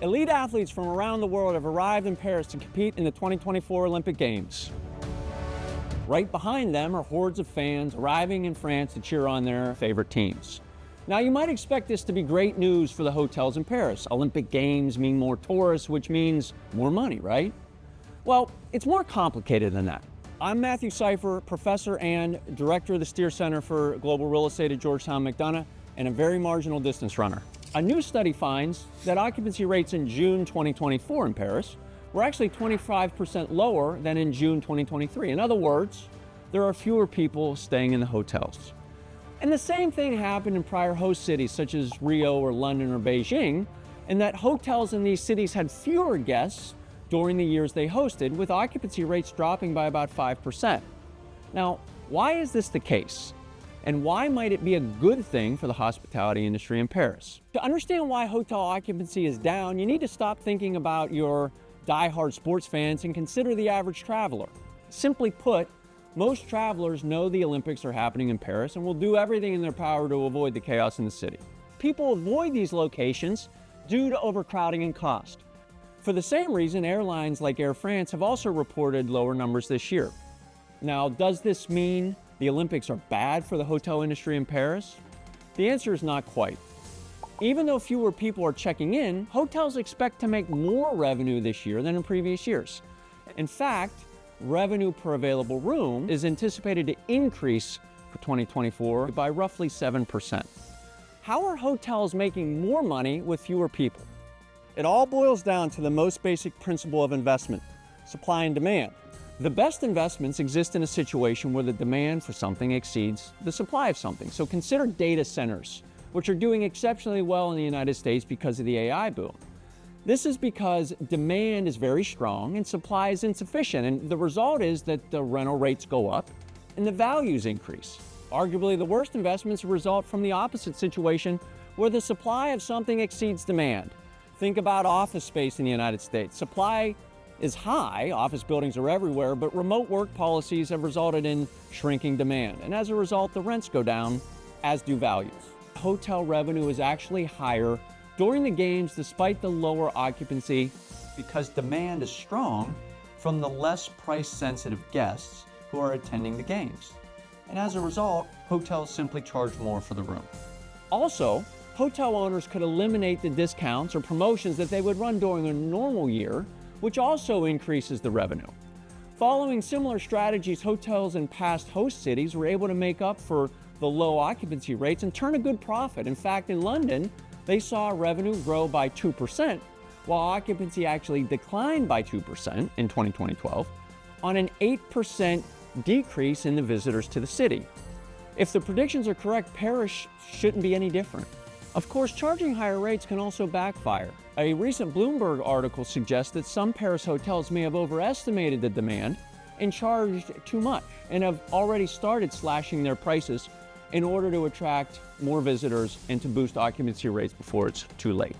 Elite athletes from around the world have arrived in Paris to compete in the 2024 Olympic Games. Right behind them are hordes of fans arriving in France to cheer on their favorite teams. Now, you might expect this to be great news for the hotels in Paris. Olympic Games mean more tourists, which means more money, right? Well, it's more complicated than that. I'm Matthew Cypher, professor and director of the Steer Center for Global Real Estate at Georgetown McDonough, and a very marginal distance runner. A new study finds that occupancy rates in June 2024 in Paris were actually 25% lower than in June 2023. In other words, there are fewer people staying in the hotels. And the same thing happened in prior host cities such as Rio or London or Beijing, in that hotels in these cities had fewer guests during the years they hosted, with occupancy rates dropping by about 5%. Now, why is this the case? And why might it be a good thing for the hospitality industry in Paris? To understand why hotel occupancy is down, you need to stop thinking about your die-hard sports fans and consider the average traveler. Simply put, most travelers know the Olympics are happening in Paris and will do everything in their power to avoid the chaos in the city. People avoid these locations due to overcrowding and cost. For the same reason, airlines like Air France have also reported lower numbers this year. Now, does this mean the Olympics are bad for the hotel industry in Paris? The answer is not quite. Even though fewer people are checking in, hotels expect to make more revenue this year than in previous years. In fact, revenue per available room is anticipated to increase for 2024 by roughly 7%. How are hotels making more money with fewer people? It all boils down to the most basic principle of investment: supply and demand. The best investments exist in a situation where the demand for something exceeds the supply of something. So consider data centers, which are doing exceptionally well in the United States because of the AI boom. This is because demand is very strong and supply is insufficient, and the result is that the rental rates go up and the values increase. Arguably, the worst investments result from the opposite situation, where the supply of something exceeds demand. Think about office space in the United States. Supply is high, office buildings are everywhere, but remote work policies have resulted in shrinking demand. And as a result, the rents go down, as do values. Hotel revenue is actually higher during the games despite the lower occupancy, because demand is strong from the less price-sensitive guests who are attending the games. And as a result, hotels simply charge more for the room. Also, hotel owners could eliminate the discounts or promotions that they would run during a normal year, which also increases the revenue. Following similar strategies, hotels in past host cities were able to make up for the low occupancy rates and turn a good profit. In fact, in London, they saw revenue grow by 2%, while occupancy actually declined by 2% in 2012 on an 8% decrease in the visitors to the city. If the predictions are correct, Paris shouldn't be any different. Of course, charging higher rates can also backfire. A recent Bloomberg article suggests that some Paris hotels may have overestimated the demand and charged too much, and have already started slashing their prices in order to attract more visitors and to boost occupancy rates before it's too late.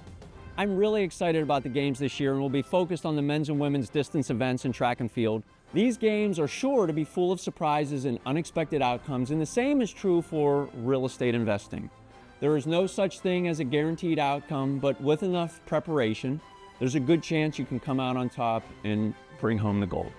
I'm really excited about the games this year, and we'll be focused on the men's and women's distance events and track and field. These games are sure to be full of surprises and unexpected outcomes, and the same is true for real estate investing. There is no such thing as a guaranteed outcome, but with enough preparation, there's a good chance you can come out on top and bring home the gold.